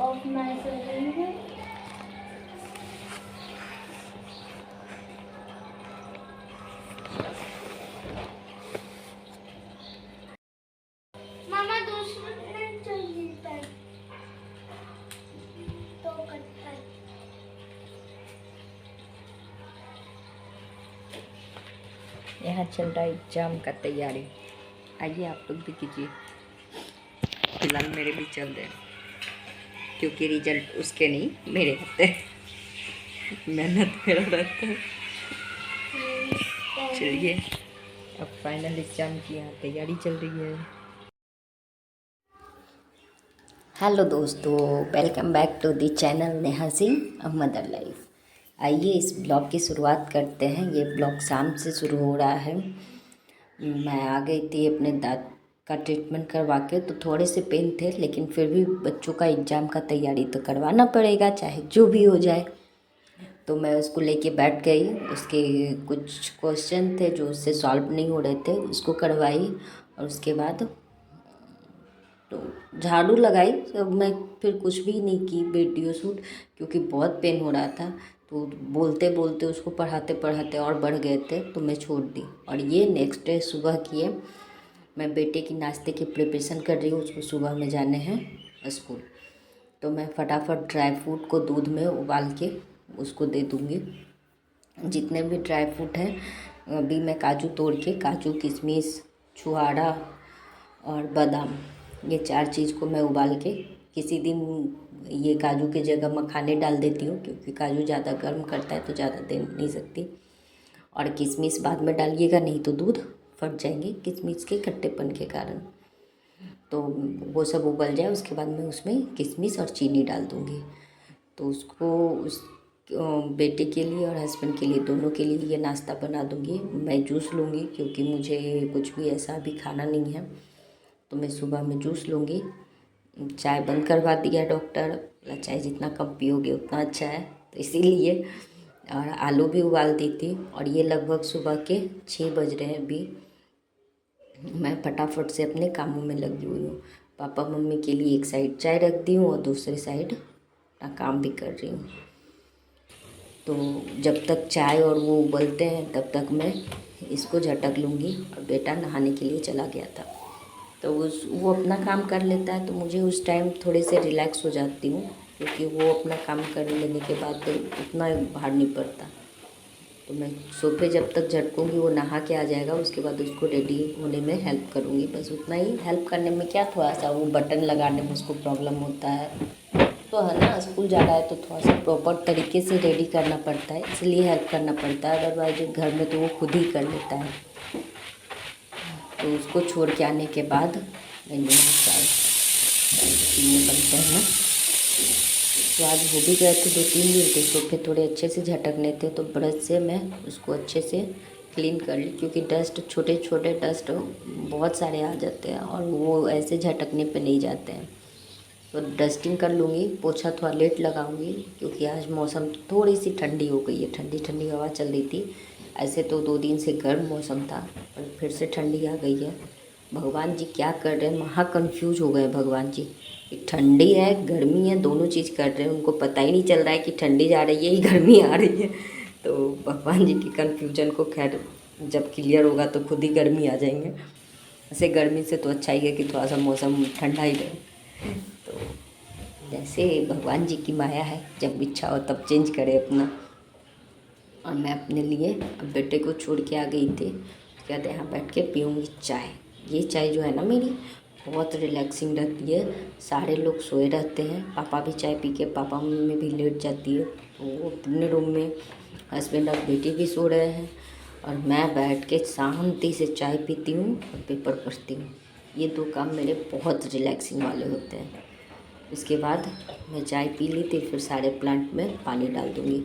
of my cylinder. मामा दूसरा चाहिए pen तो करता है। यहाँ चल रहा है एग्जाम का तैयारी। आइए आप लोग भी कीजिए। फिलहाल मेरे भी चल रहे हैं क्योंकि रिजल्ट उसके नहीं मेरे होते हैं। मेहनत मेरा रहता है। चलिए अब फाइनल एग्जाम की यहाँ तैयारी चल रही है। हेलो दोस्तों, welcome back to the channel Neha Singh mother life. आइए इस ब्लॉग की शुरुआत करते हैं। ये ब्लॉग शाम से शुरू हो रहा है। मैं आ गई थी अपने दांत का ट्रीटमेंट करवा के, तो थोड़े से पेन थे, लेकिन फिर भी बच्चों का एग्ज़ाम का तैयारी तो करवाना पड़ेगा, चाहे जो भी हो जाए। तो मैं उसको लेके बैठ गई। उसके कुछ क्वेश्चन थे जो उससे सॉल्व नहीं हो रहे थे, उसको करवाई। और उसके बाद तो झाड़ू लगाई। तो मैं फिर कुछ भी नहीं की वीडियो शूट, क्योंकि बहुत पेन हो रहा था। तो बोलते बोलते उसको पढ़ाते पढ़ाते और बढ़ गए थे, तो मैं छोड़ दी। और ये नेक्स्ट डे सुबह किए। मैं बेटे की नाश्ते की प्रिपरेशन कर रही हूँ, उसको सुबह में जाने हैं स्कूल। तो मैं फटाफट ड्राई फ्रूट को दूध में उबाल के उसको दे दूँगी। जितने भी ड्राई फ्रूट हैं, अभी मैं काजू तोड़ के, काजू किशमिश छुहारा और बादाम, ये 4 चीज़ को मैं उबाल के, किसी दिन ये काजू की जगह मखाने डाल देती हूँ, क्योंकि काजू ज़्यादा गर्म करता है तो ज़्यादा दे नहीं सकती। और किशमिश बाद में डालिएगा, नहीं तो दूध फट जाएंगे किशमिश के खट्टेपन के कारण। तो वो सब उबल जाए, उसके बाद मैं उसमें किशमिश और चीनी डाल दूँगी। तो उसको उस बेटे के लिए और हस्बैंड के लिए, दोनों के लिए ये नाश्ता बना दूँगी। मैं जूस लूँगी क्योंकि मुझे कुछ भी ऐसा भी खाना नहीं है, तो मैं सुबह में जूस लूँगी। चाय बंद करवा दिया डॉक्टर, बोला चाय जितना कम पियोगे उतना अच्छा है, तो इसीलिए। और आलू भी उबाल दी थी। और ये लगभग सुबह के 6 बज रहे हैं अभी। मैं फटाफट से अपने कामों में लगी हुई हूँ। पापा मम्मी के लिए एक साइड चाय रख दी हूँ और दूसरी साइड अपना काम भी कर रही हूँ। तो जब तक चाय और वो उबलते हैं तब तक मैं इसको झटक लूँगी। और बेटा नहाने के लिए चला गया था, तो वो अपना काम कर लेता है, तो मुझे उस टाइम थोड़े से रिलैक्स हो जाती हूँ, क्योंकि वो अपना काम कर लेने के बाद तो उतना भार नहीं पड़ता। तो मैं सोफे जब तक झटकूँगी, वो नहा के आ जाएगा, उसके बाद उसको रेडी होने में हेल्प करूँगी। बस उतना ही। हेल्प करने में क्या, थोड़ा सा वो बटन लगाने में उसको प्रॉब्लम होता है, तो है ना, स्कूल जा रहा है तो थोड़ा सा प्रॉपर तरीके से रेडी करना पड़ता है, इसलिए हेल्प करना पड़ता है। अदरवाइज घर में तो वो खुद ही कर लेता है। तो उसको छोड़ के आने के बाद मैंने चाय पीने बनते हैं ना। तो आज हो भी गए थे 2-3 दिन, तो सोफे थोड़े अच्छे से झटकने थे, तो ब्रश से मैं उसको अच्छे से क्लीन कर ली, क्योंकि डस्ट, छोटे छोटे डस्ट बहुत सारे आ जाते हैं और वो ऐसे झटकने पे नहीं जाते हैं। तो डस्टिंग कर लूँगी। पोछा थोड़ा लेट लगाऊंगी, क्योंकि आज मौसम थोड़ी सी ठंडी हो गई है। ठंडी ठंडी हवा चल रही थी। ऐसे तो 2 दिन से गर्म मौसम था, पर फिर से ठंडी आ गई है। भगवान जी क्या कर रहे हैं, महा कन्फ्यूज हो गए भगवान जी। कि ठंडी है गर्मी है, दोनों चीज़ कर रहे हैं, उनको पता ही नहीं चल रहा है कि ठंडी जा रही है या गर्मी आ रही है। तो भगवान जी की कन्फ्यूजन को खैर जब क्लियर होगा तो खुद ही गर्मी आ जाएंगे। ऐसे गर्मी से तो अच्छा ही है कि थोड़ा सा मौसम ठंडा ही रहे। तो जैसे भगवान जी की माया है, जब इच्छा हो तब चेंज करे अपना। और मैं अपने लिए अब बेटे को छोड़ के आ गई थी। उसके बाद यहाँ बैठ के पीऊँगी चाय। ये चाय जो है ना मेरी, बहुत रिलैक्सिंग रहती है। सारे लोग सोए रहते हैं, पापा भी चाय पी के, पापा मम्मी भी लेट जाती है, तो वो अपने रूम में, हस्बैंड और बेटी भी सो रहे हैं, और मैं बैठ के शांति से चाय पीती हूँ और पेपर पढ़ती हूँ। ये 2 काम मेरे बहुत रिलैक्सिंग वाले होते हैं। उसके बाद मैं चाय पी ली थी, फिर सारे प्लांट में पानी डाल दूँगी,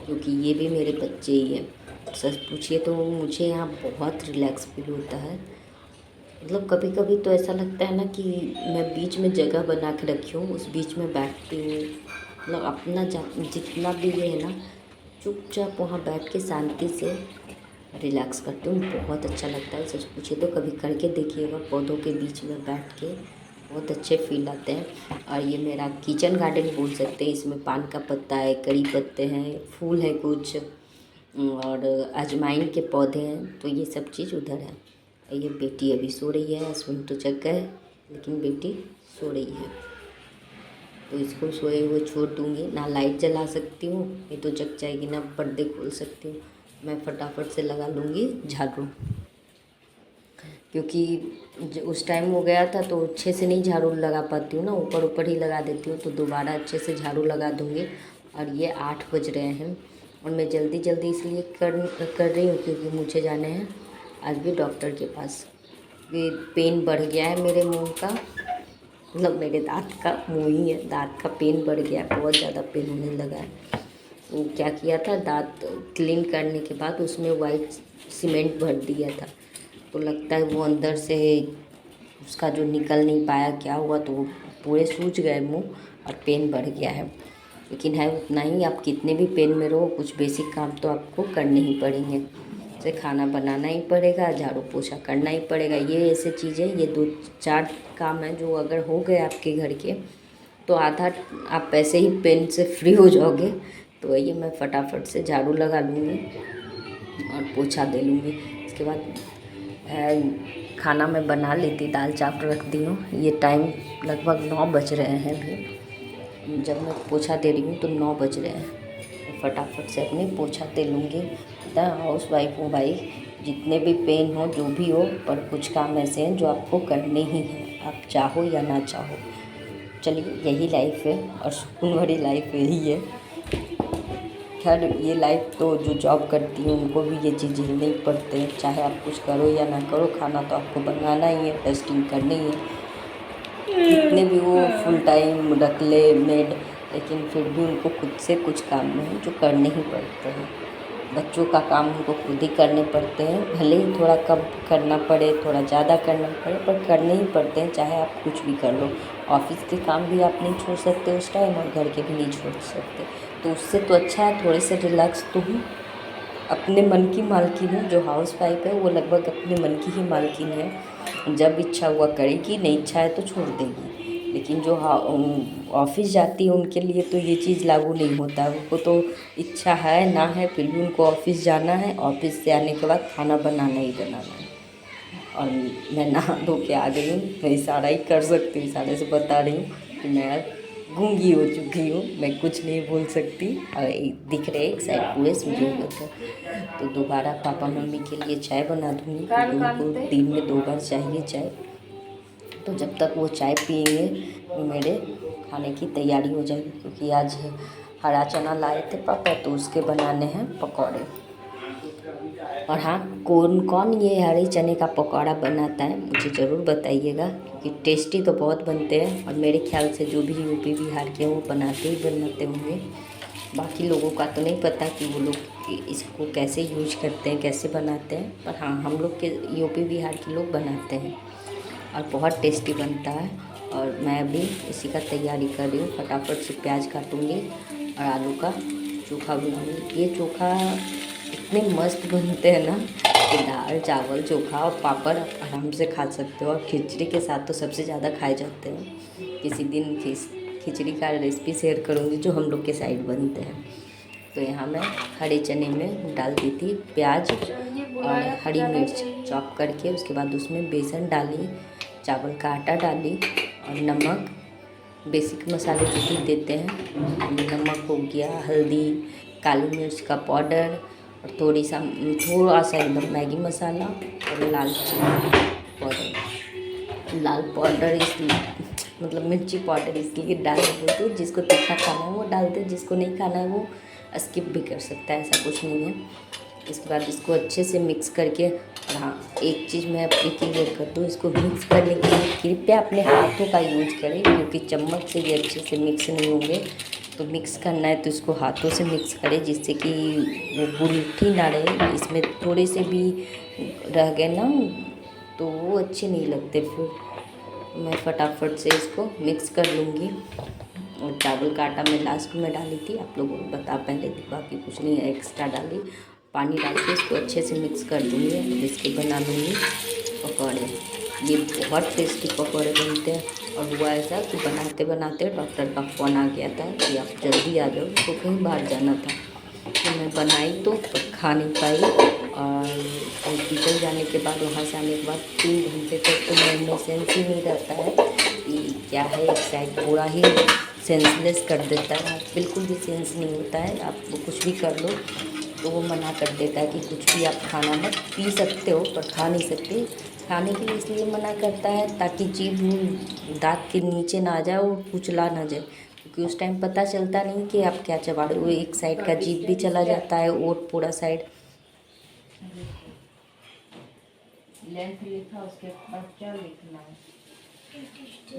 क्योंकि ये भी मेरे बच्चे ही हैं। सच पूछिए तो मुझे यहाँ बहुत रिलैक्स फील होता है। मतलब कभी कभी तो ऐसा लगता है ना कि मैं बीच में जगह बना के रखी हूँ, उस बीच में बैठती हूँ। मतलब अपना जितना भी ये है ना, चुपचाप वहाँ बैठ के शांति से रिलैक्स करती हूँ। बहुत अच्छा लगता है। सच पूछिए तो कभी करके देखिएगा, पौधों के बीच में बैठ के बहुत अच्छे फील आते हैं। और ये मेरा किचन गार्डन बोल सकते हैं, इसमें पान का पत्ता है, कड़ी पत्ते हैं, फूल है कुछ, और अजवाइन के पौधे हैं। तो ये सब चीज़ उधर है। ये बेटी अभी सो रही है, हस्बैंड तो जग गए, लेकिन बेटी सो रही है। तो इसको सोए हुए छोड़ दूँगी, ना लाइट जला सकती हूँ, ये तो जग जाएगी, ना पर्दे खोल सकती हूँ। मैं फटाफट से लगा लूँगी झाड़ू, क्योंकि उस टाइम हो गया था तो अच्छे से नहीं झाड़ू लगा पाती हूँ ना, ऊपर ऊपर ही लगा देती हूँ। तो दोबारा अच्छे से झाड़ू लगा दूँगी। और ये 8 बज रहे हैं और मैं जल्दी जल्दी इसलिए कर रही हूँ क्योंकि मुझे जाने हैं आज भी डॉक्टर के पास। ये पेन बढ़ गया है मेरे मुंह का, मतलब मेरे दांत का, मुँह ही है, दांत का पेन बढ़ गया है, बहुत ज़्यादा पेन होने लगा है। वो क्या किया था, दांत क्लीन करने के बाद उसमें वाइट सीमेंट भर दिया था, तो लगता है वो अंदर से उसका जो निकल नहीं पाया, क्या हुआ, तो वो पूरे सूज गए मुंह और पेन बढ़ गया है। लेकिन है उतना ही, आप कितने भी पेन में रहो, कुछ बेसिक काम तो आपको करने ही पड़ेंगे। जैसे खाना बनाना ही पड़ेगा, झाड़ू पोछा करना ही पड़ेगा। ये ऐसे चीज़ें, ये 2-4 काम हैं जो अगर हो गए आपके घर के तो आधा आप ऐसे ही पेन से फ्री हो जाओगे। तो ये मैं फटाफट से झाड़ू लगा लूँगी और पोछा दे लूँगी। इसके बाद खाना मैं बना लेती, दाल चावल रख दी हूँ। ये टाइम लगभग 9 बज रहे हैं अभी, जब मैं पोछा दे रही हूँ तो 9 बज रहे हैं। मैं फटाफट से अपने पोछा दे लूँगी। पता है, हाउस वाइफ हूँ भाई, जितने भी पेन हो, जो भी हो, पर कुछ काम ऐसे हैं जो आपको करने ही हैं, आप चाहो या ना चाहो। चलिए, यही लाइफ है और सुकून भरी लाइफ यही है। खैर, ये लाइफ तो जो जॉब करती हैं उनको भी ये चीज़ झेलने ही पड़ते हैं, चाहे आप कुछ करो या ना करो, खाना तो आपको बनाना ही है, डस्टिंग करनी ही है। कितने भी वो फुल टाइम रख ले मेड, लेकिन फिर भी उनको खुद से कुछ काम हैं जो करने ही पड़ते हैं। बच्चों का काम उनको खुद ही करने पड़ते हैं, भले ही थोड़ा कम करना पड़े, थोड़ा ज़्यादा करना पड़े, पर करने ही पड़ते हैं, चाहे आप कुछ भी कर लो। ऑफिस के काम भी आप नहीं छोड़ सकते उस टाइम, और घर के भी नहीं छोड़ सकते। तो उससे तो अच्छा है थोड़े से रिलैक्स तो हूँ। अपने मन की मालकिन हूँ। जो हाउस वाइफ है वो लगभग अपने मन की ही मालकिन है। जब इच्छा हुआ करेगी, नहीं इच्छा है तो छोड़ देगी। लेकिन जो ऑफिस जाती है उनके लिए तो ये चीज़ लागू नहीं होता। उनको तो इच्छा है ना है, फिर भी उनको ऑफिस जाना है। ऑफिस से आने के बाद खाना बनाना ही बनाना है। और मैं नहा धो के आ गई हूँ, मैं इशारा ही कर सकती हूँ, इशारे से बता रही हूँ कि मैं गूंगी हो चुकी हूँ, मैं कुछ नहीं बोल सकती। और दिख रहे एक साइड पूरे सूजे हुए थे। तो दोबारा पापा मम्मी के लिए चाय बना दूँगी, क्योंकि उनको दिन में 2 बार चाहिए चाय। तो जब तक वो चाय पिएंगे वो मेरे खाने की तैयारी हो जाएगी, क्योंकि आज हरा चना लाए थे पापा, तो उसके बनाने हैं पकौड़े। और हाँ, कौन कौन ये हरे चने का पकौड़ा बनाता है मुझे ज़रूर बताइएगा, क्योंकि टेस्टी तो बहुत बनते हैं। और मेरे ख्याल से जो भी यूपी बिहार के हैं वो बनाते होंगे। बाकी लोगों का तो नहीं पता कि वो लोग इसको कैसे यूज करते हैं, कैसे बनाते हैं, पर हाँ, हम लोग के यूपी बिहार के लोग बनाते हैं और बहुत टेस्टी बनता है। और मैं अभी इसी का तैयारी कर रही हूँ। फटाफट से प्याज काटूँगी और आलू का चोखा बनाऊँगी। ये चोखा इतने मस्त बनते हैं ना कि दाल चावल चोखा और पापड़ आप आराम से खा सकते हो। और खिचड़ी के साथ तो सबसे ज़्यादा खाए जाते हैं। किसी दिन खिचड़ी का रेसिपी शेयर करूँगी जो हम लोग के साइड बनते हैं। तो यहाँ मैं हरे चने में डाल दी थी प्याज और हरी मिर्च चॉप करके, उसके बाद उसमें बेसन डाली, चावल का आटा डाली और नमक, बेसिक मसाले जो भी देते हैं, नमक हो गया, हल्दी, काली मिर्च का पाउडर और थोड़ा सा एकदम मैगी मसाला और लाल पाउडर इसलिए, मतलब मिर्ची पाउडर इसलिए डाल देते हैं। जिसको तीखा खाना है वो डालते हैं, जिसको नहीं खाना है वो स्किप भी कर सकता है, ऐसा कुछ नहीं है। इसके बाद इसको अच्छे से मिक्स करके, हाँ, एक चीज़ मैं अपनी क्लियर कर दूँ, इसको मिक्स करने के लिए कृपया अपने हाथों का यूज करें, क्योंकि चम्मच से ये अच्छे से मिक्स नहीं होंगे। तो मिक्स करना है तो इसको हाथों से मिक्स करें, जिससे कि वो गुलठी ना रहे। इसमें थोड़े से भी रह गए ना तो वो अच्छे नहीं लगते। फिर मैं फटाफट से इसको मिक्स कर लूँगी। और चावल का आटा मैं लास्ट में डाली थी, आप लोगों को बता पहले थी, बाकी कुछ नहीं है, एक्स्ट्रा डाली। पानी डाल के इसको अच्छे से मिक्स कर दूँगी और इसके बना लूँगी पकौड़े। ये बहुत टेस्टी पकौड़े बनते हैं। और हुआ ऐसा कि बनाते बनाते डॉक्टर का फ़ोन आ गया था कि आप जल्दी आ जाओ, तो कहीं बाहर जाना था। तो मैं बनाई तो पर खा नहीं पाई। और हॉस्पिटल जाने के बाद, वहाँ से आने के बाद 3 घंटे तक तो में सेंस ही नहीं रहता है कि क्या है। एक साइड पूरा ही सेंसलेस कर देता है, बिल्कुल भी सेंस नहीं होता है। आप कुछ भी कर लो तो वो मना कर देता है कि कुछ भी आप खाना मत, पी सकते हो पर खा नहीं सकते। खाने के लिए इसलिए मना करता है ताकि जीभ दाँत के नीचे ना आ जाए और कुचला ना जाए, क्योंकि उस टाइम पता चलता नहीं कि आप क्या चबा रहे हो। एक साइड का जीभ भी चला जाता है और पूरा साइड। लेंथ लिखा, उसके बाद क्या लिखना है?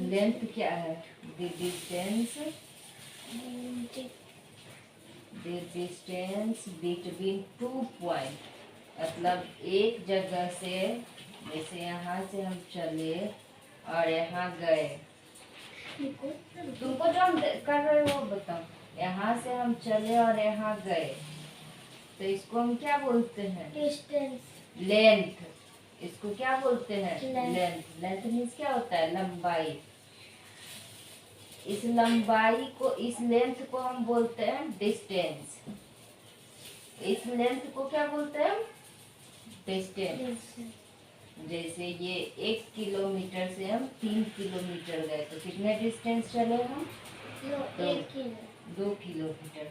लेंथ क्या है? द डिस्टेंस बिटवीन 2 पॉइंट, मतलब एक जगह से, जैसे यहाँ से हम चले और यहाँ गए। तुमको जो हम कर रहे हो बताओ। यहाँ से हम चले और यहाँ गए, तो इसको हम क्या बोलते हैं? डिस्टेंस। लेंथ। इसको क्या बोलते हैं? लेंथ। लेंथ। लेंथ मीन्स क्या होता है? लंबाई। इस लंबाई को, इस लेंथ को हम बोलते हैं डिस्टेंस। इस लेंथ को क्या बोलते हैं? डिस्टेंस। जैसे ये 1 किलोमीटर से हम 3 किलोमीटर गए, तो कितने डिस्टेंस चले हम? 2 किलोमीटर।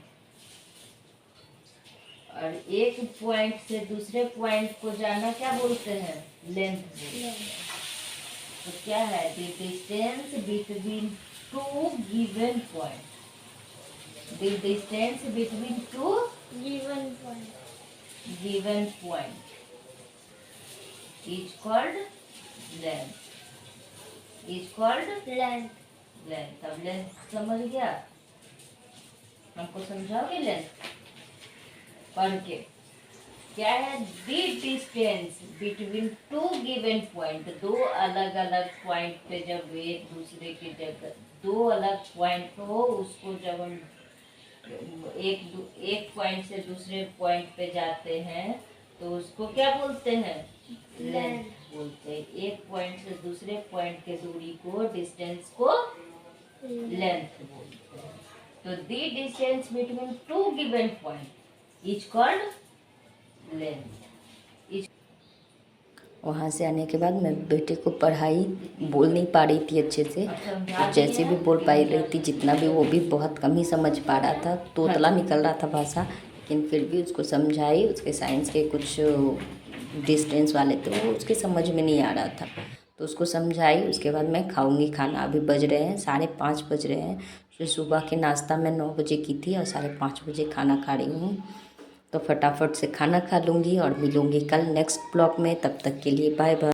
और एक पॉइंट से दूसरे पॉइंट को जाना क्या बोलते हैं? लेंथ बोलते हैं। तो क्या है? The distance between 2 given point. The distance between 2 given point is called length. Is called length. Length. अब लेंथ समझ गया? हमको समझाओगे लेंथ पढ़ के? क्या है? दी डिस्टेंस बिटवीन 2 गिवन पॉइंट। 2 अलग अलग पॉइंट पे जब एक दूसरे की जगह 2 अलग पॉइंट हो, उसको जब हम एक पॉइंट से दूसरे पॉइंट पे जाते हैं तो उसको क्या बोलते हैं? लेंथ बोलते हैं। एक पॉइंट से दूसरे पॉइंट के दूरी को, डिस्टेंस को लेंथ बोलते हैं। तो दी distance between 2 given point is called length. वहाँ से आने के बाद मैं बेटे को पढ़ाई, बोल नहीं पा रही थी अच्छे से, तो जैसे भी बोल पाई रही थी, जितना भी, वो भी बहुत कम ही समझ पा रहा था, तोतला निकल रहा था भाषा। लेकिन फिर भी उसको समझाई। उसके साइंस के कुछ डिस्टेंस वाले थे, वो उसके समझ में नहीं आ रहा था, तो उसको समझाई। उसके बाद मैं खाऊंगी खाना। अभी बज रहे हैं 5:30 बज रहे हैं। फिर सुबह के नाश्ता मैं 9 बजे की थी और 5:30 बजे खाना खा रही हूँ। तो फटाफट से खाना खा लूँगी और मिलूँगी कल नेक्स्ट ब्लॉग में। तब तक के लिए बाय बाय।